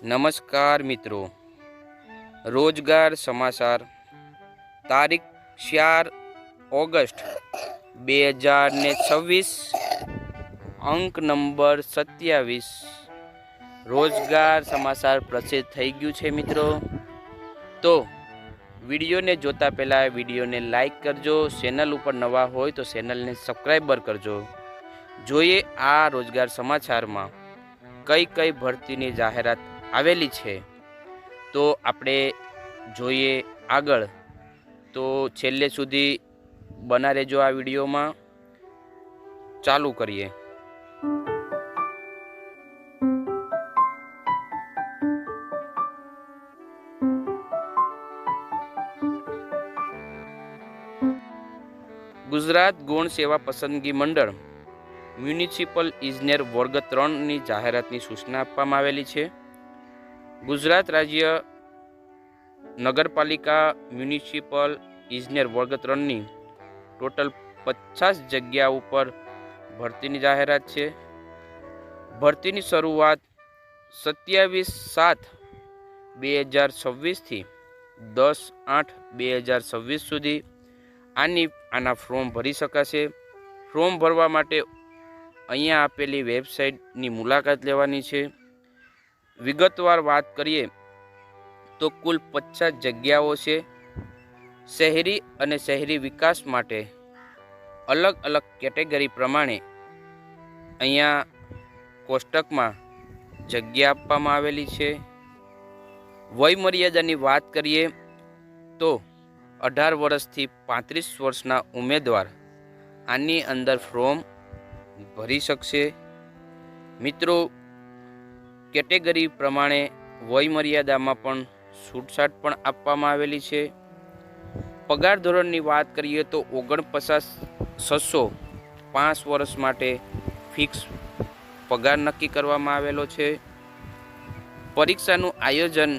નમસ્કાર મિત્રો, રોજગાર સમાચાર તારીખ 4 ઓગસ્ટ 2026, અંક નંબર 27। રોજગાર સમાચાર પ્રસિદ્ધ થઈ ગયું છે મિત્રો। તો વિડીયોને જોતા પહેલાં વિડીયોને લાઈક કરજો, ચેનલ ઉપર નવા હોય તો ચેનલને સબસ્ક્રાઈબર કરજો। જોઈએ આ રોજગાર સમાચારમાં કઈ કઈ ભરતીની જાહેરાત આવેલી છે, તો આપણે જોઈએ આગળ। તો છેલ્લે સુધી બના રહેજો આ વિડીયોમાં। ચાલુ કરીએ। ગુજરાત ગૌણ સેવા પસંદગી મંડળ મ્યુનિસિપલ ઇજનેર વર્ગ 3ની જાહેરાતની સૂચના આપવામાં આવેલી છે। ગુજરાત રાજ્ય નગરપાલિકા મ્યુનિસિપલ ઇજનેર વર્ગ 3ની ટોટલ 50 જગ્યા ઉપર ભરતીની જાહેરાત છે। ભરતીની શરૂઆત 27/7/2026 થી 10/8/2026 સુધી આના ફોર્મ ભરી શકાશે। ફોર્મ ભરવા માટે અહીંયા આપેલી વેબસાઇટની મુલાકાત લેવાની છે। વિગતવાર વાત કરીએ તો કુલ 50 જગ્યાઓ છે। શહેરી અને શહેરી વિકાસ માટે અલગ અલગ કેટેગરી પ્રમાણે અહીંયા કોષ્ટકમાં જગ્યા આપવામાં આવેલી છે। વય મર્યાદાની વાત કરીએ તો 18 વર્ષથી 35 વર્ષના ઉમેદવાર આની અંદર ફોર્મ ભરી શકશે। મિત્રો, કેટેગરી પ્રમાણે વય મર્યાદામાં પણ છૂટછાટ પણ આપવામાં આવેલી છે। પગાર ધોરણની વાત કરીએ તો 49,600 5 વર્ષ માટે ફિક્સ પગાર નક્કી કરવામાં આવેલો છે। પરીક્ષાનું આયોજન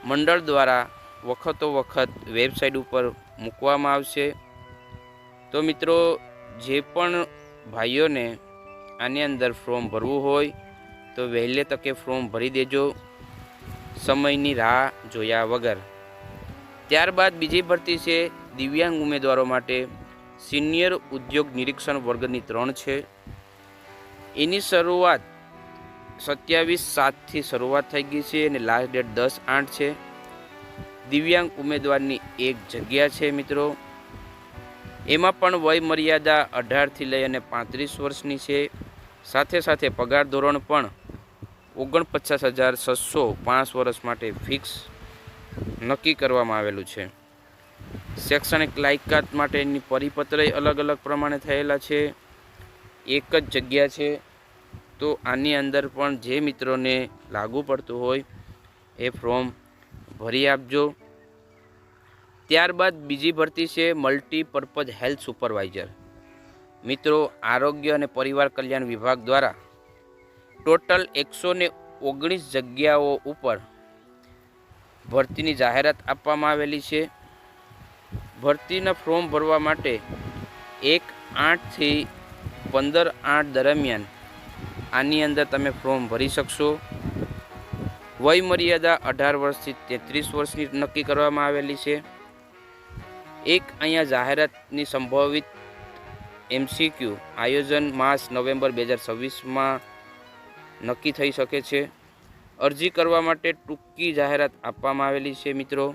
મંડળ દ્વારા વખતો વખત વેબસાઇટ ઉપર મૂકવામાં આવશે। તો મિત્રો, જે પણ ભાઈઓને આની અંદર ફોર્મ ભરવું હોય તો વહેલે તકે ફોર્મ ભરી દેજો, સમયની રાહ જોયા વગર। ત્યારબાદ બીજી ભરતી છે દિવ્યાંગ ઉમેદવારો માટે સિનિયર ઉદ્યોગ નિરીક્ષણ વર્ગની 3 છે। એની શરૂઆત 27/7થી શરૂઆત થઈ ગઈ છે અને લાસ્ટ ડેટ 10/8 છે। દિવ્યાંગ ઉમેદવારની એક જગ્યા છે મિત્રો। એમાં પણ વય મર્યાદા 18થી લઈ અને 35 વર્ષની છે। સાથે સાથે પગાર ધોરણ પણ 49,600 5 વર્ષ માટે ફિક્સ નક્કી કરવામાં આવેલું છે। શૈક્ષણિક લાયકાત માટેની પરિપત્ર અલગ અલગ પ્રમાણે થયેલા છે। એક જ જગ્યા છે, તો આની અંદર પણ જે મિત્રોને લાગુ પડતું હોય એ ફોર્મ ભરી આપજો। ત્યારબાદ બીજી ભરતી છે મલ્ટીપર્પઝ હેલ્થ સુપરવાઇઝર। મિત્રો, આરોગ્ય અને પરિવાર કલ્યાણ વિભાગ દ્વારા ટોટલ 119 જગ્યાઓ ઉપર ભરતીની જાહેરાત આપવામાં આવેલી છે। ભરતીના ફોર્મ ભરવા માટે 1/8 થી 15/8 દરમિયાન આની અંદર તમે ફોર્મ ભરી શકશો। વય મર્યાદા 18 વર્ષથી 33 વર્ષની નક્કી કરવામાં આવેલી છે। એક અહીંયા જાહેરાતની સંભવિત MCQ આયોજન માસ નવેમ્બર 2026માં નક્કી થઈ શકે છે। અરજી કરવા માટે ટૂંકી જાહેરાત આપવામાં આવેલી છે મિત્રો।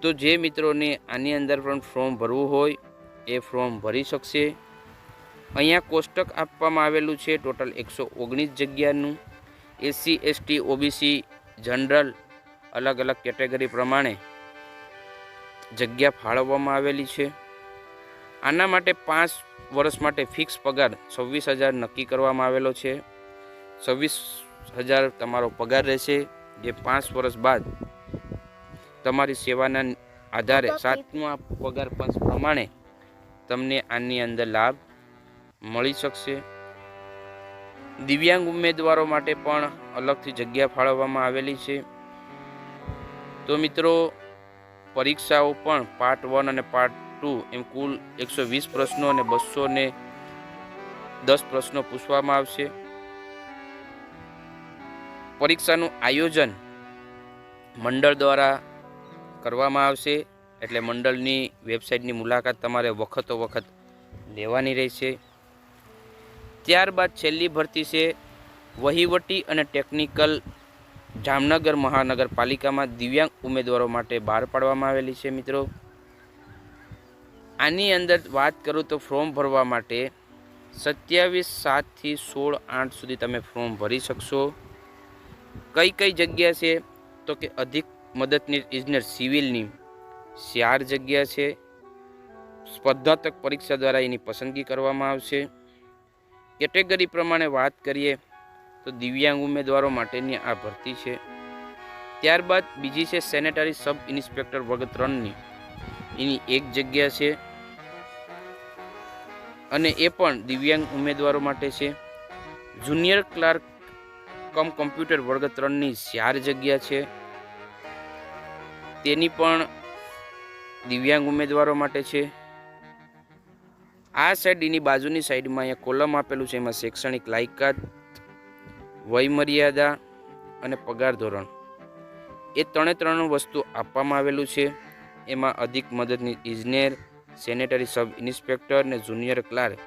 તો જે મિત્રોને આની અંદર પણ ફોર્મ ભરવું હોય એ ફોર્મ ભરી શકશે। અહીંયા કોષ્ટક આપવામાં આવેલું છે ટોટલ 119 જગ્યાનું। SC ST OBC જનરલ અલગ અલગ કેટેગરી પ્રમાણે જગ્યા ફાળવવામાં આવેલી છે। આના માટે 5 વર્ષ માટે ફિક્સ પગાર 26,000 નક્કી કરવામાં આવેલો છે। 26,000 તમારો પગાર રહેશે, જે 5 વર્ષ બાદ તમારી સેવાના આધારે 7મા પગાર પંચ પ્રમાણે તમને આની અંદર લાભ મળી શકશે। દિવ્યાંગ ઉમેદવારો માટે પણ અલગથી જગ્યા ફાળવવામાં આવેલી છે। તો મિત્રો, પરીક્ષાઓ પણ પાર્ટ 1 અને પાર્ટ 2 એમ કુલ 120 પ્રશ્નો અને 210 પ્રશ્નો પૂછવામાં આવશે। પરીક્ષાનું આયોજન મંડળ દ્વારા કરવામાં આવશે, એટલે મંડળની વેબસાઇટની મુલાકાત તમારે વખતો વખત લેવાની રહેશે. ત્યારબાદ છેલ્લી ભરતી છે વહીવટી અને ટેકનિકલ જામનગર મહાનગરપાલિકામાં દિવ્યાંગ ઉમેદવારો માટે બહાર પાડવામાં આવેલી છે. મિત્રો, આની અંદર વાત કરું તો ફોર્મ ભરવા માટે 27/7 થી 16/8 સુધી તમે ફોર્મ ભરી શકશો. કઈ કઈ જગ્યા છે તો કે અધિક મદદનીશ ઇજનેર સિવિલની 4 જગ્યા છે. સ્પર્ધાત્મક પરીક્ષા દ્વારા એની પસંદગી કરવામાં આવશે. કેટેગરી પ્રમાણે વાત કરીએ તો દિવ્યાંગ ઉમેદવારો માટેની આ ભરતી છે. ત્યારબાદ બીજી છે સેનેટરી સબ ઇન્સ્પેક્ટર વર્ગ 3ની, એની 1 જગ્યા છે અને એ પણ દિવ્યાંગ ઉમેદવારો માટે છે. જુનિયર ક્લાર્ક કમ કોમ્પ્યુટર વર્ગ 3ની 4 જગ્યા છે, તેની પણ દિવ્યાંગ ઉમેદવારો માટે છે. આ સાઈડ એની બાજુની સાઈડમાં અહીંયા કોલમ આપેલું છે, એમાં શૈક્ષણિક લાયકાત, વયમર્યાદા અને પગાર ધોરણ એ 3 વસ્તુ આપવામાં આવેલું છે. એમાં અધિક મદદની ઇજનેર, સેનેટરી સબ ઇન્સ્પેક્ટર ને જુનિયર ક્લાર્ક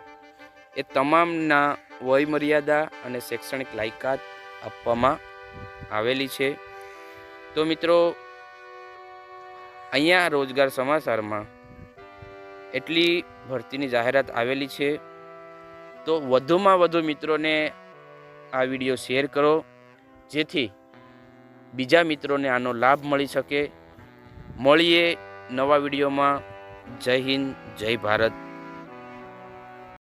એ તમામના વયમર્યાદા અને શૈક્ષણિક લાયકાત આપવામાં આવેલી છે. તો મિત્રો, અહીંયા રોજગાર સમાચારમાં એટલી ભરતીની જાહેરાત આવેલી છે. તો વધુમાં વધુ મિત્રોને આ વિડીયો શેર કરો, જેથી બીજા મિત્રોને આનો લાભ મળી શકે. મળીએ નવા વિડીયોમાં. જય હિન્દ, જય ભારત.